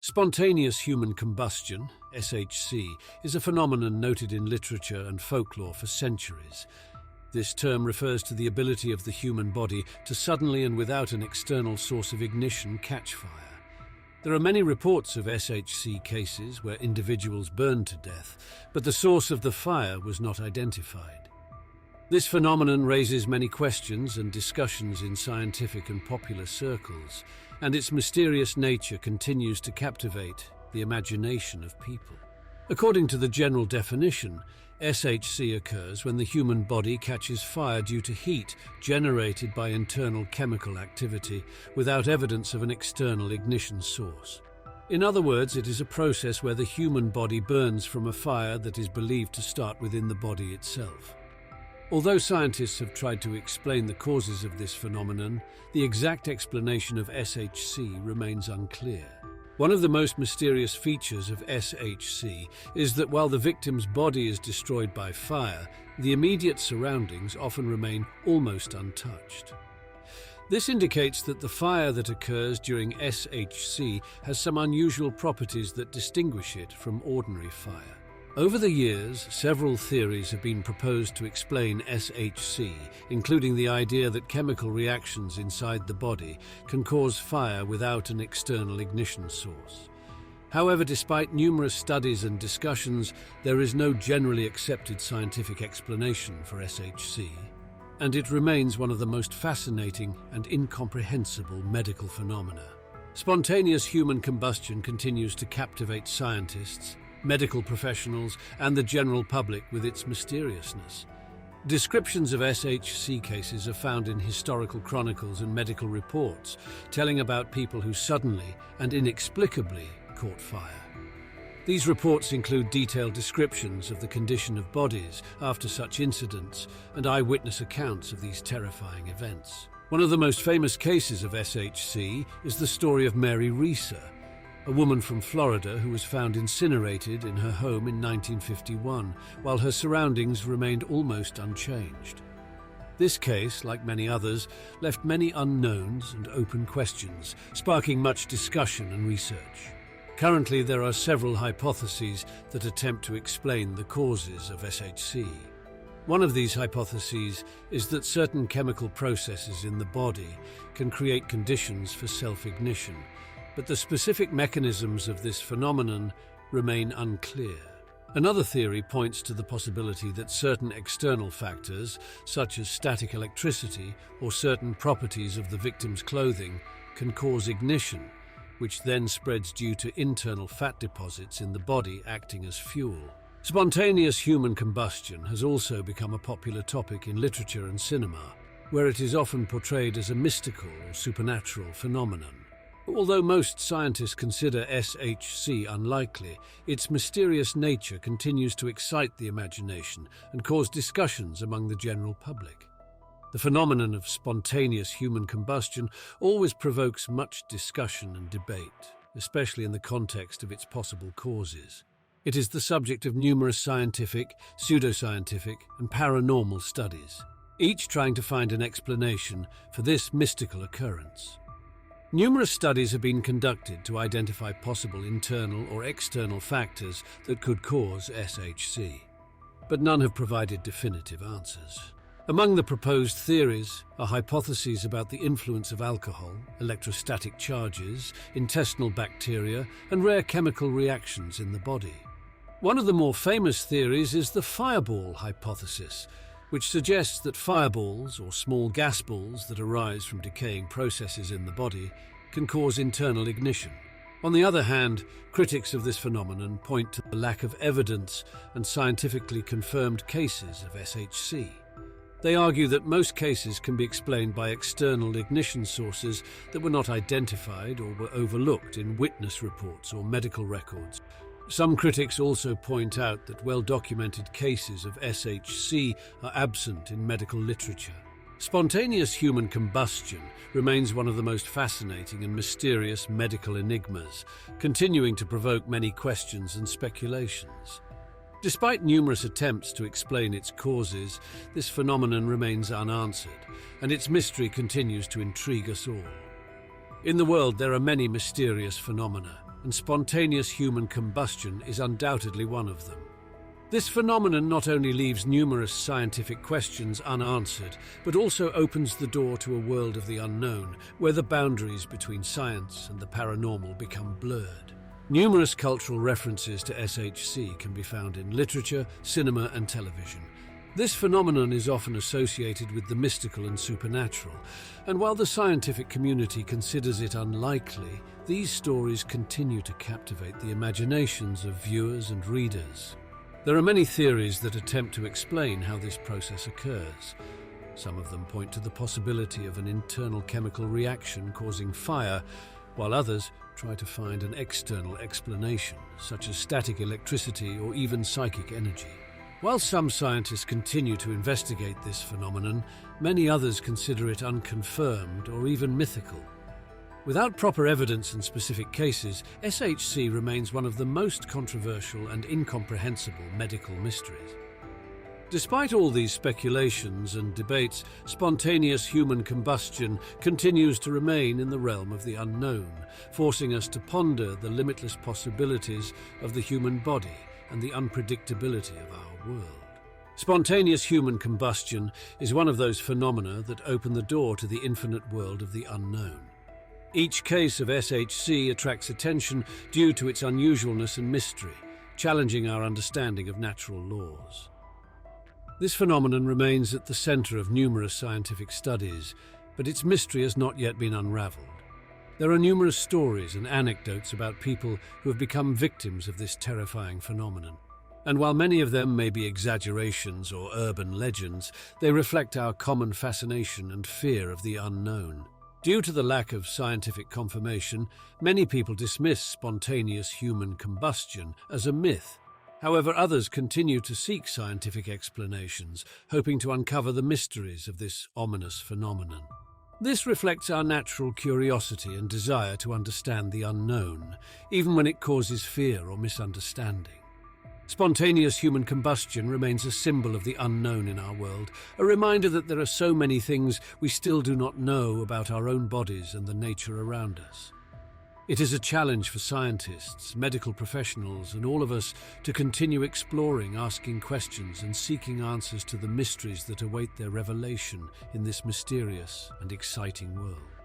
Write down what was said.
Spontaneous human combustion, SHC, is a phenomenon noted in literature and folklore for centuries. This term refers to the ability of the human body to suddenly and without an external source of ignition catch fire. There are many reports of SHC cases where individuals burned to death, but the source of the fire was not identified. This phenomenon raises many questions and discussions in scientific and popular circles, and its mysterious nature continues to captivate the imagination of people. According to the general definition, SHC occurs when the human body catches fire due to heat generated by internal chemical activity without evidence of an external ignition source. In other words, it is a process where the human body burns from a fire that is believed to start within the body itself. Although scientists have tried to explain the causes of this phenomenon, the exact explanation of SHC remains unclear. One of the most mysterious features of SHC is that while the victim's body is destroyed by fire, the immediate surroundings often remain almost untouched. This indicates that the fire that occurs during SHC has some unusual properties that distinguish it from ordinary fire. Over the years, several theories have been proposed to explain SHC, including the idea that chemical reactions inside the body can cause fire without an external ignition source. However, despite numerous studies and discussions, there is no generally accepted scientific explanation for SHC, and it remains one of the most fascinating and incomprehensible medical phenomena. Spontaneous human combustion continues to captivate scientists, medical professionals, and the general public with its mysteriousness. Descriptions of SHC cases are found in historical chronicles and medical reports, telling about people who suddenly and inexplicably caught fire. These reports include detailed descriptions of the condition of bodies after such incidents and eyewitness accounts of these terrifying events. One of the most famous cases of SHC is the story of Mary Reeser, a woman from Florida who was found incinerated in her home in 1951, while her surroundings remained almost unchanged. This case, like many others, left many unknowns and open questions, sparking much discussion and research. Currently, there are several hypotheses that attempt to explain the causes of SHC. One of these hypotheses is that certain chemical processes in the body can create conditions for self-ignition, but the specific mechanisms of this phenomenon remain unclear. Another theory points to the possibility that certain external factors, such as static electricity or certain properties of the victim's clothing, can cause ignition, which then spreads due to internal fat deposits in the body acting as fuel. Spontaneous human combustion has also become a popular topic in literature and cinema, where it is often portrayed as a mystical or supernatural phenomenon. Although most scientists consider SHC unlikely, its mysterious nature continues to excite the imagination and cause discussions among the general public. The phenomenon of spontaneous human combustion always provokes much discussion and debate, especially in the context of its possible causes. It is the subject of numerous scientific, pseudoscientific, and paranormal studies, each trying to find an explanation for this mystical occurrence. Numerous studies have been conducted to identify possible internal or external factors that could cause SHC, but none have provided definitive answers. Among the proposed theories are hypotheses about the influence of alcohol, electrostatic charges, intestinal bacteria, and rare chemical reactions in the body. One of the more famous theories is the fireball hypothesis, which suggests that fireballs, or small gas balls that arise from decaying processes in the body, can cause internal ignition. On the other hand, critics of this phenomenon point to the lack of evidence and scientifically confirmed cases of SHC. They argue that most cases can be explained by external ignition sources that were not identified or were overlooked in witness reports or medical records. Some critics also point out that well-documented cases of SHC are absent in medical literature. Spontaneous human combustion remains one of the most fascinating and mysterious medical enigmas, continuing to provoke many questions and speculations. Despite numerous attempts to explain its causes, this phenomenon remains unanswered, and its mystery continues to intrigue us all. In the world, there are many mysterious phenomena, and spontaneous human combustion is undoubtedly one of them. This phenomenon not only leaves numerous scientific questions unanswered, but also opens the door to a world of the unknown, where the boundaries between science and the paranormal become blurred. Numerous cultural references to SHC can be found in literature, cinema, and television. This phenomenon is often associated with the mystical and supernatural, and while the scientific community considers it unlikely, these stories continue to captivate the imaginations of viewers and readers. There are many theories that attempt to explain how this process occurs. Some of them point to the possibility of an internal chemical reaction causing fire, while others try to find an external explanation, such as static electricity or even psychic energy. While some scientists continue to investigate this phenomenon, many others consider it unconfirmed or even mythical. Without proper evidence in specific cases, SHC remains one of the most controversial and incomprehensible medical mysteries. Despite all these speculations and debates, spontaneous human combustion continues to remain in the realm of the unknown, forcing us to ponder the limitless possibilities of the human body and the unpredictability of our world. Spontaneous human combustion is one of those phenomena that open the door to the infinite world of the unknown. Each case of SHC attracts attention due to its unusualness and mystery, challenging our understanding of natural laws. This phenomenon remains at the center of numerous scientific studies, but its mystery has not yet been unraveled. There are numerous stories and anecdotes about people who have become victims of this terrifying phenomenon. And while many of them may be exaggerations or urban legends, they reflect our common fascination and fear of the unknown. Due to the lack of scientific confirmation, many people dismiss spontaneous human combustion as a myth. However, others continue to seek scientific explanations, hoping to uncover the mysteries of this ominous phenomenon. This reflects our natural curiosity and desire to understand the unknown, even when it causes fear or misunderstanding. Spontaneous human combustion remains a symbol of the unknown in our world, a reminder that there are so many things we still do not know about our own bodies and the nature around us. It is a challenge for scientists, medical professionals, and all of us to continue exploring, asking questions, and seeking answers to the mysteries that await their revelation in this mysterious and exciting world.